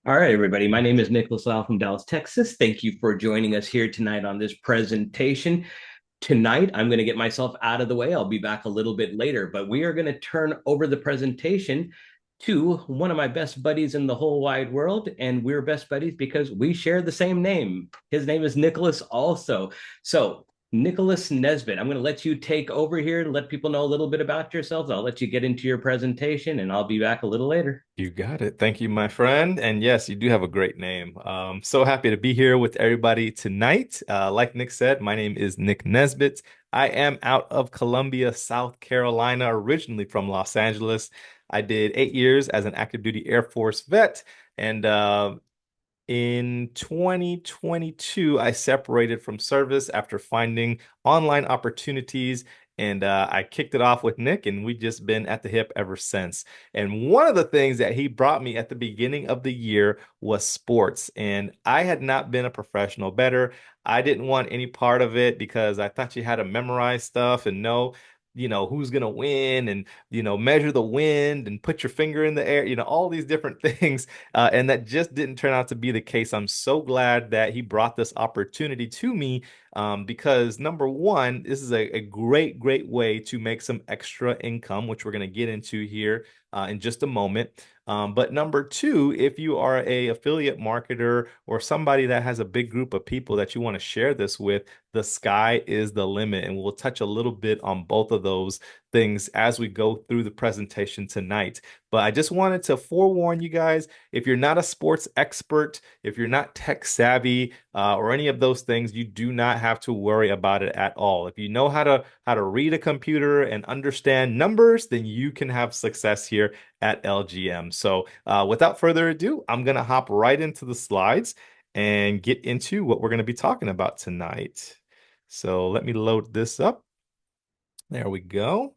All right, everybody. My name is Nicholas Lau from Dallas, Texas. Thank you for joining us here tonight on this presentation. Tonight, I'm going to get myself out of the way. I'll be back a little bit later, but we are going to turn over the presentation to one of my best buddies in the whole wide world. And we're best buddies because we share the same name. His name is Nicholas also. So, Nicholas Nesbitt, I'm going to let you take over here and let people know a little bit about yourselves. I'll let you get into your presentation and I'll be back a little later. You got it. Thank you, my friend. And yes, you do have a great name. So happy to be here with everybody tonight. Like Nick said, my name is Nick Nesbitt. I am out of Columbia, South Carolina, originally from Los Angeles. I did 8 years as an active duty Air Force vet. And in 2022, I separated from service after finding online opportunities, and I kicked it off with Nick, and we've just been at the hip ever since. And one of the things that he brought me at the beginning of the year was sports, and I had not been a professional bettor. I didn't want any part of it because I thought you had to memorize stuff and know, who's going to win and, measure the wind and put your finger in the air, all these different things. And that just didn't turn out to be the case. I'm so glad that he brought this opportunity to me because number one, this is a great, great way to make some extra income, which we're going to get into here in just a moment. But number two, if you are a affiliate marketer or somebody that has a big group of people that you want to share this with, the sky is the limit. And we'll touch a little bit on both of those things as we go through the presentation tonight. But I just wanted to forewarn you guys, if you're not a sports expert, if you're not tech savvy, or any of those things, you do not have to worry about it at all. If you know how to read a computer and understand numbers, then you can have success here at LGM. So without further ado, I'm gonna hop right into the slides and get into what we're gonna be talking about tonight. So let me load this up. There we go.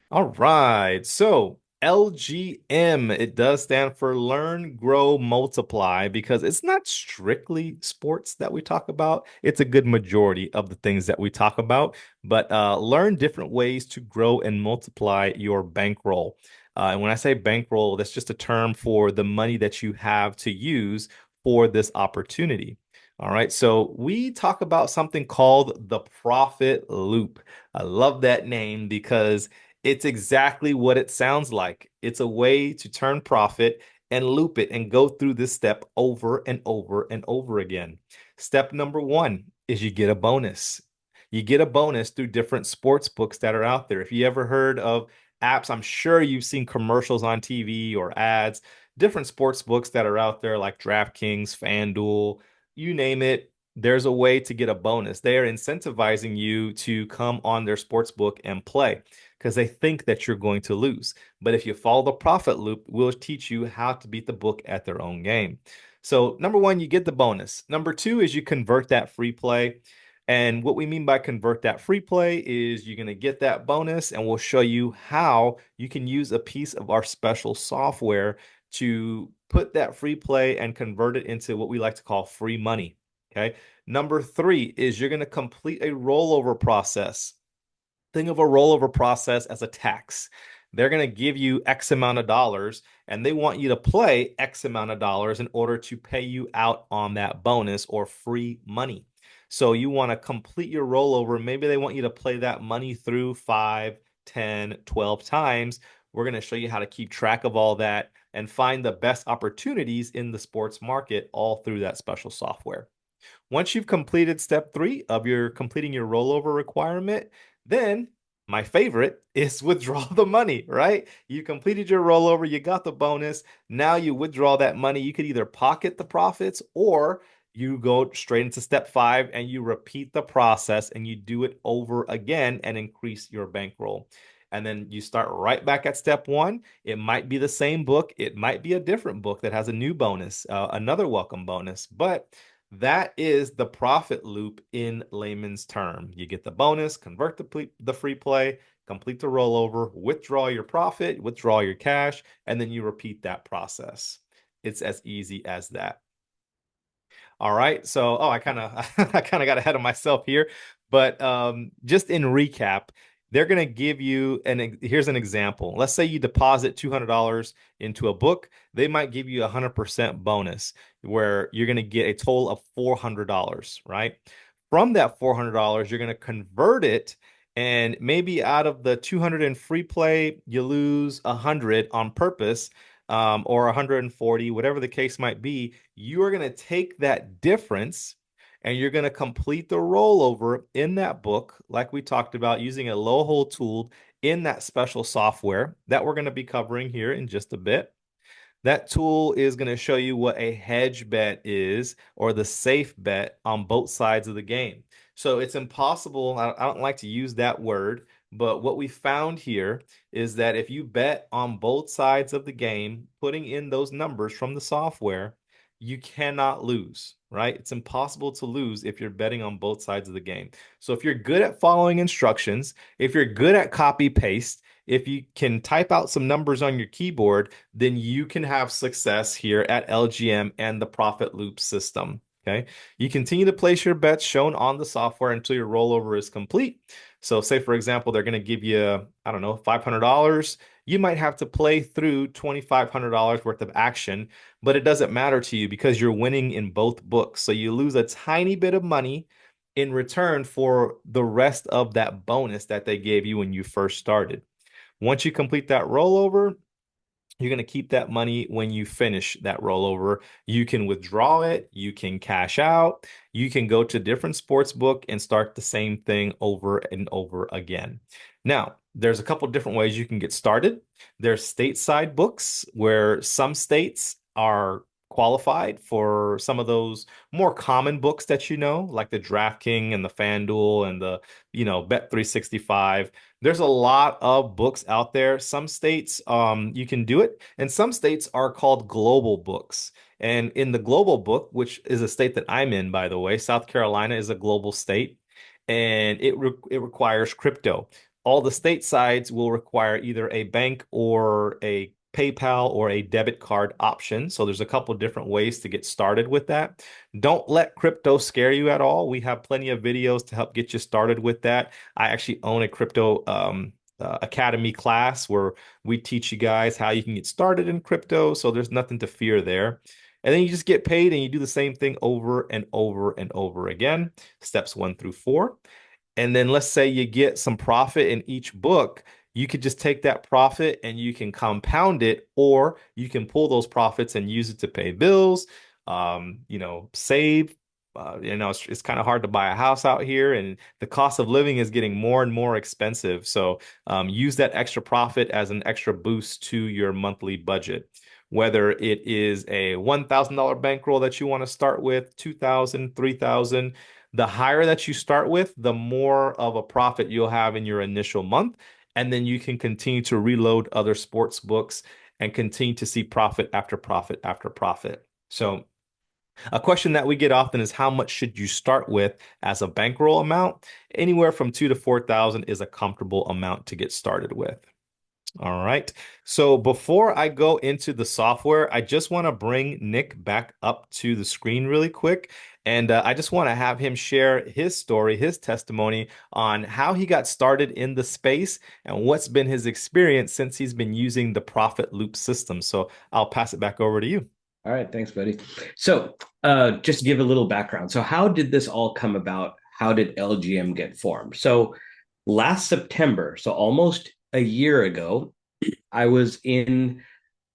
All right. So LGM, it does stand for Learn, Grow, Multiply because it's not strictly sports that we talk about. It's a good majority of the things that we talk about, but learn different ways to grow and multiply your bankroll. And when I say bankroll, that's just a term for the money that you have to use for this opportunity. All right, so we talk about something called the profit loop. I love that name because it's exactly what it sounds like. It's a way to turn profit and loop it and go through this step over and over and over again. Step number one is you get a bonus. You get a bonus through different sports books that are out there. If you ever heard of apps, I'm sure you've seen commercials on TV or ads, different sports books that are out there like DraftKings, FanDuel, you name it. There's a way to get a bonus. They are incentivizing you to come on their sports book and play because they think that you're going to lose. But if you follow the profit loop, we'll teach you how to beat the book at their own game. So, number one, you get the bonus. Number two is you convert that free play. And what we mean by convert that free play is you're going to get that bonus, and we'll show you how you can use a piece of our special software to put that free play and convert it into what we like to call free money. Okay. Number three is you're going to complete a rollover process. Think of a rollover process as a tax. They're going to give you X amount of dollars and they want you to play X amount of dollars in order to pay you out on that bonus or free money. So you want to complete your rollover. Maybe they want you to play that money through 5, 10, 12 times. We're going to show you how to keep track of all that and find the best opportunities in the sports market all through that special software. Once you've completed step three of your completing your rollover requirement, then my favorite is withdraw the money, right? You completed your rollover, you got the bonus. Now you withdraw that money. You could either pocket the profits or you go straight into step five and you repeat the process and you do it over again and increase your bankroll. And then you start right back at step one. It might be the same book, it might be a different book that has a new bonus, another welcome bonus, but that is the profit loop in layman's term. You get the bonus, convert the free play, complete the rollover, withdraw your profit, withdraw your cash, and then you repeat that process. It's as easy as that. All right. So, I kind of I kind of got ahead of myself here, but just in recap, they're going to give you, and here's an example. Let's say you deposit $200 into a book. They might give you a 100% bonus where you're going to get a total of $400, right? From that $400, you're going to convert it, and maybe out of the 200 in free play, you lose 100 on purpose, or 140, whatever the case might be. You are going to take that difference and you're going to complete the rollover in that book, like we talked about, using a low hold tool in that special software that we're going to be covering here in just a bit. That tool is going to show you what a hedge bet is, or the safe bet on both sides of the game. So it's impossible. I don't like to use that word, but what we found here is that if you bet on both sides of the game, putting in those numbers from the software, you cannot lose, right? It's impossible to lose if you're betting on both sides of the game. So if you're good at following instructions, if you're good at copy paste, if you can type out some numbers on your keyboard, then you can have success here at LGM and the profit loop system. Okay. You continue to place your bets shown on the software until your rollover is complete. So say, for example, they're going to give you, I don't know, $500. You might have to play through $2,500 worth of action, but it doesn't matter to you because you're winning in both books. So you lose a tiny bit of money in return for the rest of that bonus that they gave you when you first started. Once you complete that rollover, you're going to keep that money when you finish that rollover. You can withdraw it, you can cash out, you can go to different sports book and start the same thing over and over again. Now, there's a couple different ways you can get started. There's stateside books where some states are qualified for some of those more common books that you know, like the DraftKings and the FanDuel and the, Bet365. There's a lot of books out there. Some states, you can do it, and some states are called global books. And in the global book, which is a state that I'm in, by the way, South Carolina is a global state, and it requires crypto. All the state sides will require either a bank or a PayPal or a debit card option. So there's a couple different ways to get started with that. Don't let crypto scare you at all. We have plenty of videos to help get you started with that. I actually own a crypto academy class where we teach you guys how you can get started in crypto. So there's nothing to fear there. And then you just get paid and you do the same thing over and over and over again, steps 1 through 4. And then let's say you get some profit in each book. You could just take that profit and you can compound it, or you can pull those profits and use it to pay bills, save. It's kind of hard to buy a house out here, and the cost of living is getting more and more expensive. So use that extra profit as an extra boost to your monthly budget. Whether it is a $1,000 bankroll that you want to start with, 2,000, 3,000, the higher that you start with, the more of a profit you'll have in your initial month. And then you can continue to reload other sports books and continue to see profit after profit after profit. So a question that we get often is, how much should you start with as a bankroll amount? Anywhere from 2 to 4,000 is a comfortable amount to get started with. All right. So before I go into the software, I just want to bring Nick back up to the screen really quick. And I just want to have him share his story, his testimony on how he got started in the space and what's been his experience since he's been using the profit loop system. So I'll pass it back over to you. All right, thanks, buddy. So, just to give a little background. So, how did this all come about? How did LGM get formed? So, last September, so almost a year ago, I was in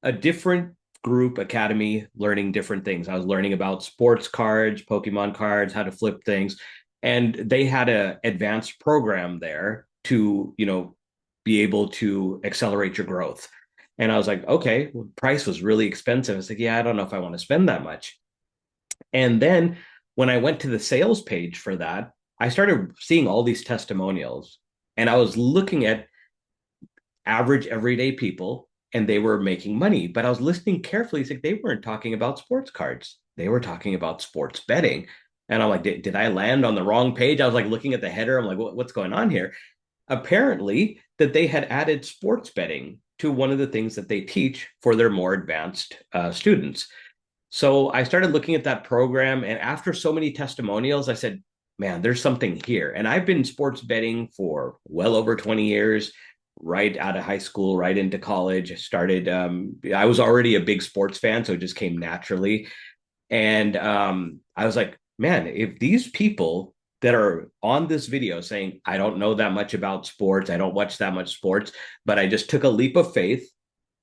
a different group academy learning different things. I was learning about sports cards, Pokemon cards, how to flip things. And they had an advanced program there to, be able to accelerate your growth. And I was like, okay, well, price was really expensive. I was like, yeah, I don't know if I want to spend that much. And then when I went to the sales page for that, I started seeing all these testimonials, and I was looking at average everyday people, and they were making money. But I was listening carefully. It's like they weren't talking about sports cards. They were talking about sports betting. And I'm like, did I land on the wrong page? I was like looking at the header. I'm like, what's going on here? Apparently, that they had added sports betting to one of the things that they teach for their more advanced students. So I started looking at that program. And after so many testimonials, I said, man, there's something here. And I've been sports betting for well over 20 years, right out of high school, right into college. I started, I was already a big sports fan, so it just came naturally. And I was like, man, if these people that are on this video saying, I don't know that much about sports, I don't watch that much sports, but I just took a leap of faith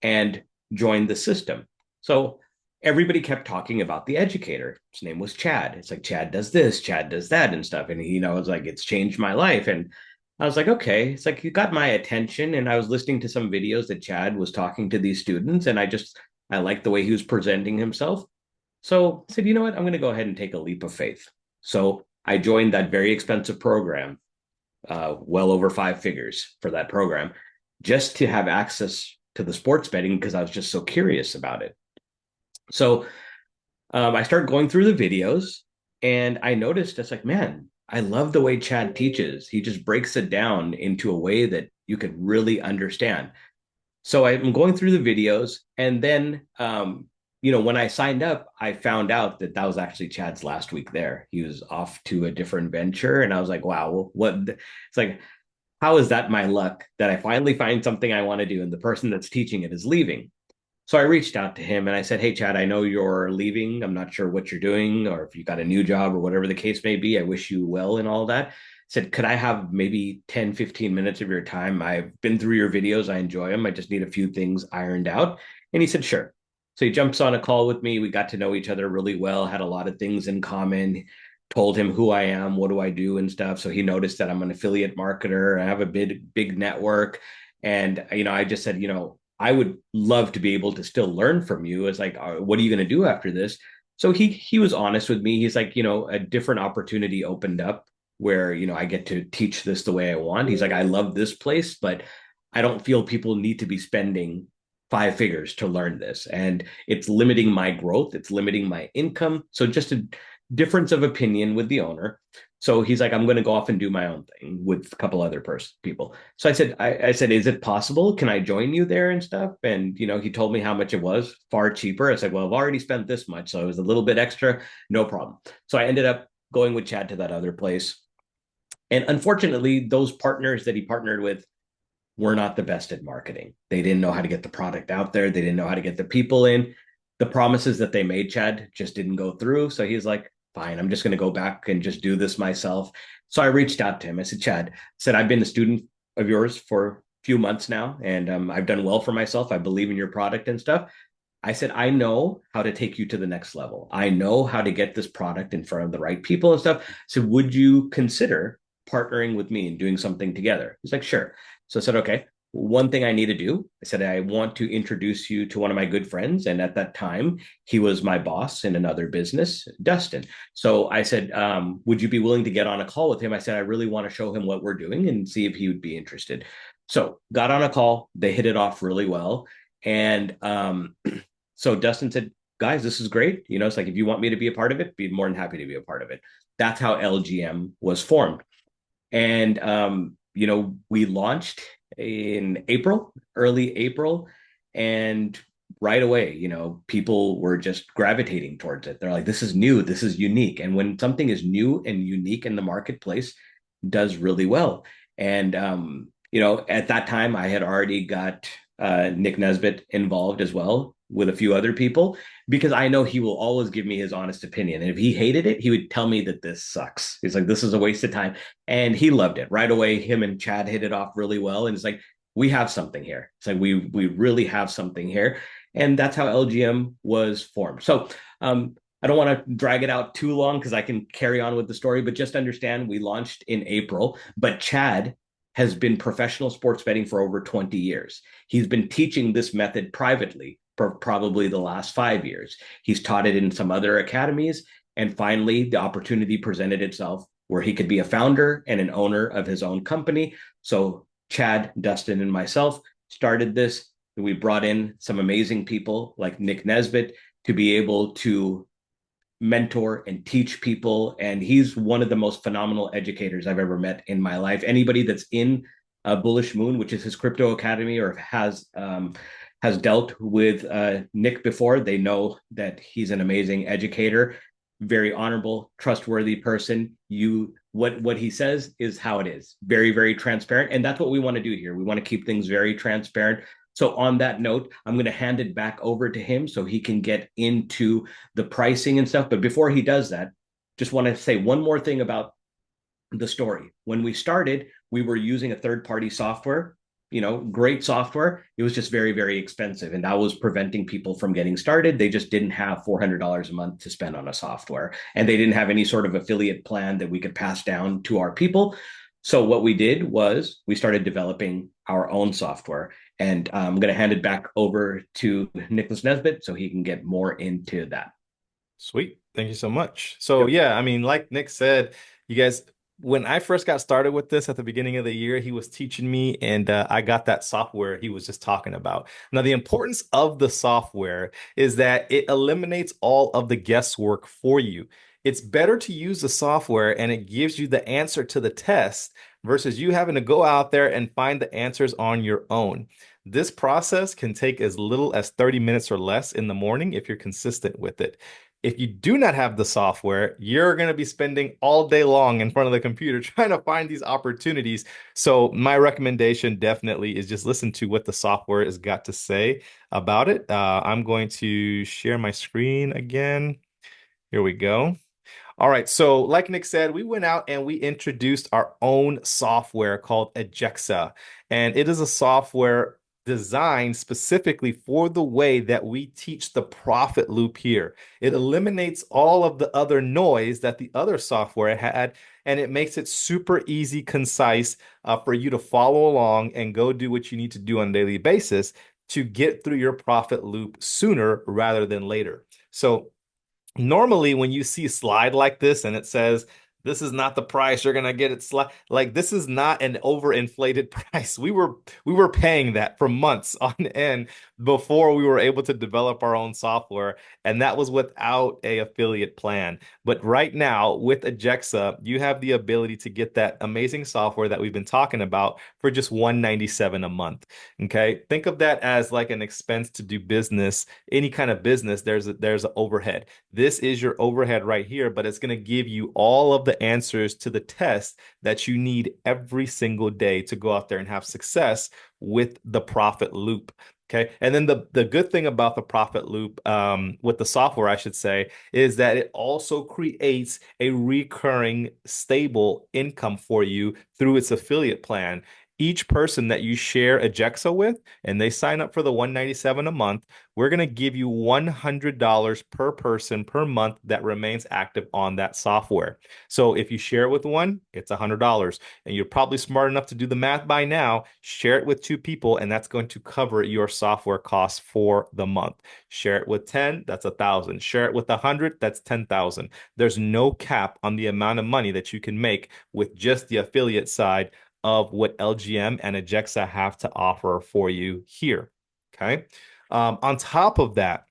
and joined the system. So everybody kept talking about the educator. His name was Chad. It's like Chad does this, Chad does that, and stuff. And he knows like it's changed my life. And I was like, okay, it's like you got my attention. And I was listening to some videos that Chad was talking to these students, and I liked the way he was presenting himself. So I said, you know what? I'm going to go ahead and take a leap of faith. So I joined that very expensive program, well over 5 figures for that program, just to have access to the sports betting because I was just so curious about it. So I started going through the videos and I noticed it's like, man, I love the way Chad teaches. He just breaks it down into a way that you could really understand. So I'm going through the videos, and then when I signed up, I found out that that was actually Chad's last week there. He was off to a different venture, and I was like, wow, what? It's like, how is that my luck that I finally find something I want to do, and the person that's teaching it is leaving? So I reached out to him and I said, hey, Chad, I know you're leaving. I'm not sure what you're doing or if you got a new job or whatever the case may be. I wish you well and all that. I said, could I have maybe 10, 15 minutes of your time? I've been through your videos. I enjoy them. I just need a few things ironed out. And he said, sure. So he jumps on a call with me. We got to know each other really well, had a lot of things in common, told him who I am, what do I do and stuff. So he noticed that I'm an affiliate marketer. I have a big network. And, I just said, I would love to be able to still learn from you. It's like, what are you going to do after this? So he was honest with me. He's like, a different opportunity opened up where, I get to teach this the way I want. He's like, I love this place, but I don't feel people need to be spending 5 figures to learn this. And it's limiting my growth. It's limiting my income. So just a difference of opinion with the owner. So he's like, I'm going to go off and do my own thing with a couple other people. So I said, is it possible? Can I join you there and stuff? And, he told me how much it was, far cheaper. I said, well, I've already spent this much. So it was a little bit extra, no problem. So I ended up going with Chad to that other place. And unfortunately, those partners that he partnered with were not the best at marketing. They didn't know how to get the product out there. They didn't know how to get the people in. The promises that they made Chad just didn't go through. So he's like, fine, I'm just going to go back and just do this myself. So I reached out to him. I said, Chad, I've been a student of yours for a few months now, and I've done well for myself. I believe in your product and stuff. I said, I know how to take you to the next level. I know how to get this product in front of the right people and stuff. So would you consider partnering with me and doing something together? He's like, sure. So I said, okay, one thing I need to do. I said, I want to introduce you to one of my good friends. And at that time, he was my boss in another business, Dustin. So I said, would you be willing to get on a call with him? I said, I really want to show him what we're doing and see if he would be interested. So got on a call. They hit it off really well. And so Dustin said, guys, this is great. It's like, if you want me to be a part of it, be more than happy to be a part of it. That's how LGM was formed. And, we launched in April, early April, and right away, people were just gravitating towards it. They're like, this is new, this is unique. And when something is new and unique in the marketplace, does really well. And, at that time, I had already got Nick Nesbbit involved as well with a few other people because I know he will always give me his honest opinion. And if he hated it, he would tell me that this sucks. He's like, this is a waste of time. And he loved it right away. Him and Chad hit it off really well. And it's like, we have something here. It's like, we really have something here. And that's how LGM was formed. So, I don't want to drag it out too long because I can carry on with the story, but just understand we launched in April, but Chad has been professional sports betting for over 20 years. He's been teaching this method privately for probably the last 5 years. He's taught it in some other academies. And finally, the opportunity presented itself where he could be a founder and an owner of his own company. So Chad, Dustin, and myself started this. We brought in some amazing people like Nick Nesbitt to be able to mentor and teach people. And he's one of the most phenomenal educators I've ever met in my life. Anybody that's in Bullish Moon, which is his crypto academy, or has dealt with Nick before, they know that he's an amazing educator. very honorable, trustworthy person. What he says is how it is. Very, very transparent. And that's what we want to do here. We want to keep things very transparent. So on that note, I'm going to hand it back over to him so he can get into the pricing and stuff. But before he does that, just want to say one more thing about the story. When we started, we were using a third party software, great software. It was just very, very expensive. And that was preventing people from getting started. They just didn't have $400 a month to spend on a software. And they didn't have any sort of affiliate plan that we could pass down to our people. So what we did was we started developing our own software. And I'm going to hand it back over to Nicholas Nesbitt so he can get more into that. Sweet. Thank you so much. So Yep. yeah, I mean, like Nick said, you guys, when I first got started with this at the beginning of the year, he was teaching me and I got that software he was just talking about. Now, the importance of the software is that it eliminates all of the guesswork for you. It's better to use the software and it gives you the answer to the test versus you having to go out there and find the answers on your own. This process can take as little as 30 minutes or less in the morning if you're consistent with it. If you do not have the software, you're going to be spending all day long in front of the computer trying to find these opportunities. So my recommendation definitely is just listen to what the software has got to say about it. I'm going to share my screen again. Here we go. All right, so like Nick said, we went out and we introduced our own software called Edgexa, and it is a software designed specifically for the way that we teach the profit loop here. It eliminates all of the other noise that the other software had, and it makes it super easy, concise for you to follow along and go do what you need to do on a daily basis to get through your profit loop sooner rather than later. So normally when you see a slide like this and it says this is not the price you're gonna get it slide, like this is not an overinflated price. We were paying that for months on end before we were able to develop our own software, and that was without a affiliate plan. But right now with Edgexa, you have the ability to get that amazing software that we've been talking about for just $197 a month. Okay, think of that as like an expense to do business. Any kind of business, there's an overhead. This is your overhead right here, but it's going to give you all of the answers to the test that you need every single day to go out there and have success with the profit loop. Okay. And then the good thing about the profit loop with the software, I should say, is that it also creates a recurring stable income for you through its affiliate plan. Each person that you share Edgexa with and they sign up for the $197 a month, we're going to give you $100 per person per month that remains active on that software. So if you share it with one, it's $100. And you're probably smart enough to do the math by now. Share it with two people, and that's going to cover your software costs for the month. Share it with 10, that's 1,000. Share it with 100, that's 10,000. There's no cap on the amount of money that you can make with just the affiliate side of what LGM and Edgexa have to offer for you here. Okay. On top of that,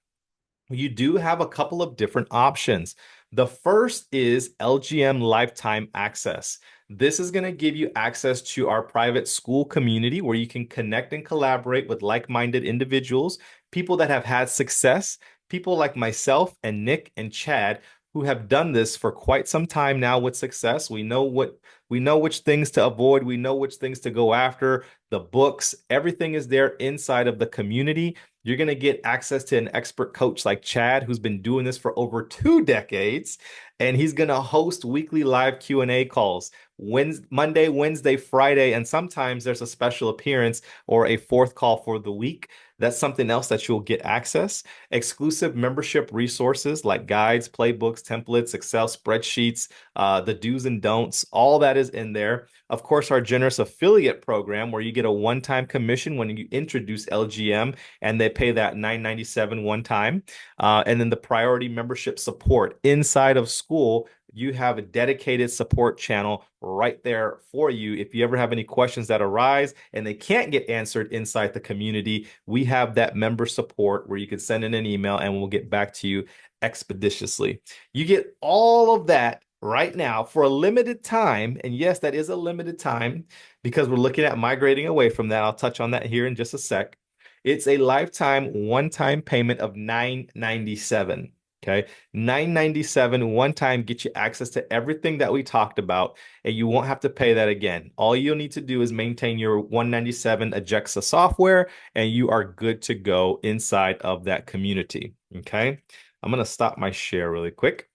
you do have a couple of different options. The first is LGM Lifetime Access. This is going to give you access to our private school community where you can connect and collaborate with like-minded individuals, people that have had success, people like myself and Nick and Chad who have done this for quite some time now with success. We know which things to avoid, we know which things to go after. The books, everything is there inside of the community. You're going to get access to an expert coach like Chad, who's been doing this for over 2 decades, and he's going to host weekly live Q&A calls Monday, Wednesday, Friday, and sometimes there's a special appearance or a fourth call for the week. That's something else that you'll get access. Exclusive membership resources like guides, playbooks, templates, Excel spreadsheets, the do's and don'ts, all that is in there. Of course, our generous affiliate program where you get a one-time commission when you introduce LGM and they pay that $997 one time. And then the priority membership support inside of school. You have a dedicated support channel right there for you. If you ever have any questions that arise and they can't get answered inside the community, we have that member support where you can send in an email and we'll get back to you expeditiously. You get all of that right now for a limited time. And yes, that is a limited time because we're looking at migrating away from that. I'll touch on that here in just a sec. It's a lifetime one-time payment of $997. Okay, 997 one time get you access to everything that we talked about, and you won't have to pay that again. All you'll need to do is maintain your 197 Edgexa software, and you are good to go inside of that community. Okay, I'm gonna stop my share really quick.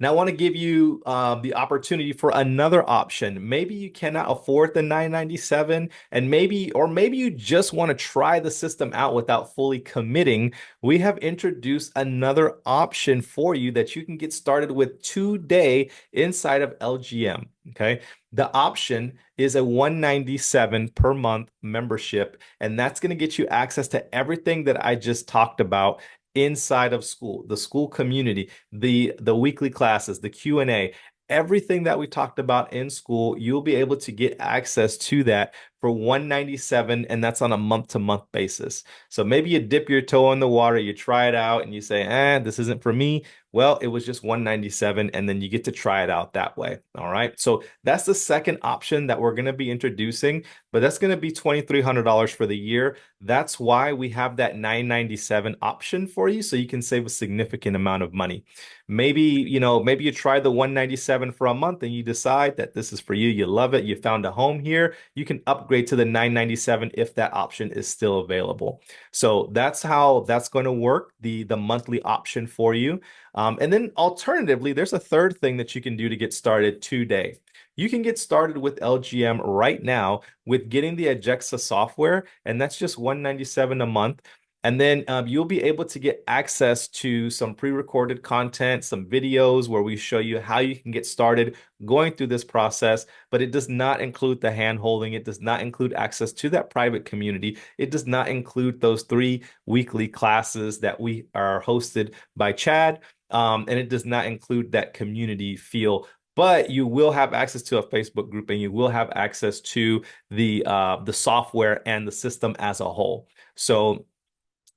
Now, I want to give you the opportunity for another option. Maybe you cannot afford the 997, and maybe you just want to try the system out without fully committing. We have introduced another option for you that you can get started with today inside of LGM. Okay. The option is a 197 per month membership, and that's going to get you access to everything that I just talked about inside of school, the school community, the weekly classes, the Q&A, everything that we talked about in school, you'll be able to get access to that for 197, and that's on a month-to-month basis. So maybe you dip your toe in the water, you try it out, and you say, this isn't for me. Well, it was just 197, and then you get to try it out that way. All right. So that's the second option that we're going to be introducing, but that's going to be $2,300 for the year. That's why we have that 997 option for you, so you can save a significant amount of money. Maybe you try the 197 for a month and you decide that this is for you. You love it. You found a home here. You can upgrade to the 997 if that option is still available. So that's how that's going to work, the monthly option for you. And then alternatively, there's a third thing that you can do to get started today. You can get started with LGM right now with getting the Edgexa software, and that's just $197 a month. And then you'll be able to get access to some pre-recorded content, some videos where we show you how you can get started going through this process, but it does not include the hand-holding. It does not include access to that private community. It does not include those 3 weekly classes that we are hosted by Chad. And it does not include that community feel, but you will have access to a Facebook group, and you will have access to the software and the system as a whole. So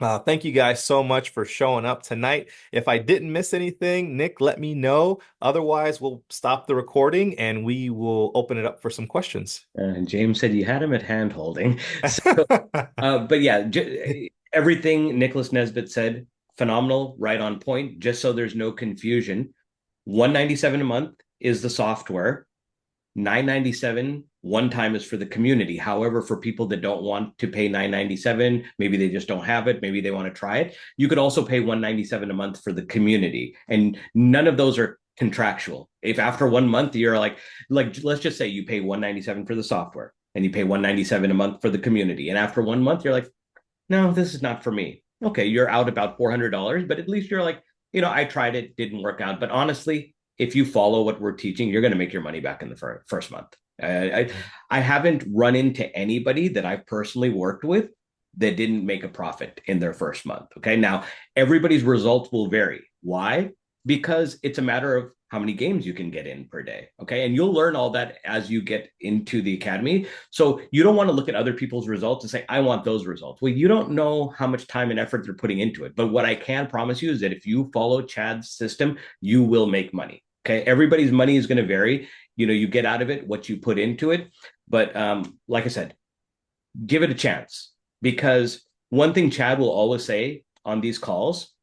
thank you guys so much for showing up tonight. If I didn't miss anything, Nick, let me know. Otherwise, we'll stop the recording and we will open it up for some questions. James said you had him at hand holding. So, but yeah, everything Nicholas Nesbitt said, phenomenal, right on point. Just so there's no confusion, 197 a month is the software. 997 one time is for the community. However, for people that don't want to pay 997, maybe they just don't have it, maybe they want to try it, you could also pay 197 a month for the community. And none of those are contractual. If after 1 month you're like let's just say you pay 197 for the software and you pay 197 a month for the community, and after 1 month you're like, no, this is not for me. Okay, you're out about $400, but at least you're like, I tried it, didn't work out. But honestly, if you follow what we're teaching, you're going to make your money back in the first month. I haven't run into anybody that I've personally worked with that didn't make a profit in their first month. Okay. Now, everybody's results will vary. Why? Because it's a matter of how many games you can get in per day. Okay. And you'll learn all that as you get into the academy. So you don't want to look at other people's results and say, I want those results. Well, you don't know how much time and effort they're putting into it. But what I can promise you is that if you follow Chad's system, you will make money. Okay. Everybody's money is going to vary. You get out of it what you put into it. But like I said, give it a chance, because one thing Chad will always say on these calls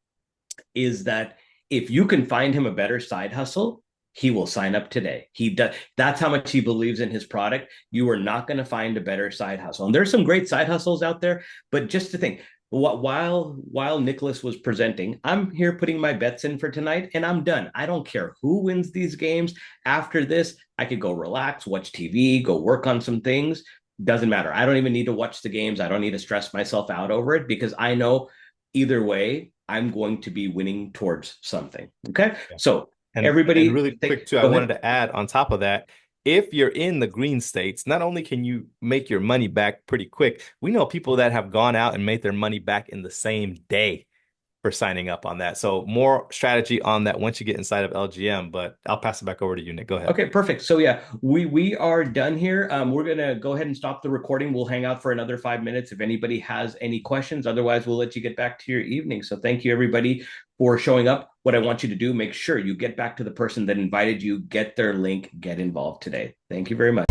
is that if you can find him a better side hustle, he will sign up today. He does. That's how much he believes in his product. You are not going to find a better side hustle. And there's some great side hustles out there, but just to think, while Nicholas was presenting, I'm here putting my bets in for tonight, and I'm done. I don't care who wins these games. After this, I could go relax, watch TV, go work on some things. Doesn't matter. I don't even need to watch the games. I don't need to stress myself out over it, because I know either way, I'm going to be winning towards something. Okay. Yeah. So everybody, and really quick too, I wanted to add on top of that, if you're in the green states, not only can you make your money back pretty quick, we know people that have gone out and made their money back in the same day for signing up on that. So more strategy on that once you get inside of LGM, but I'll pass it back over to you, Nick. Go ahead. Okay, perfect. So yeah, we are done here. We're going to go ahead and stop the recording. We'll hang out for another 5 minutes if anybody has any questions. Otherwise, we'll let you get back to your evening. So thank you, everybody, for showing up. What I want you to do, make sure you get back to the person that invited you, get their link, get involved today. Thank you very much.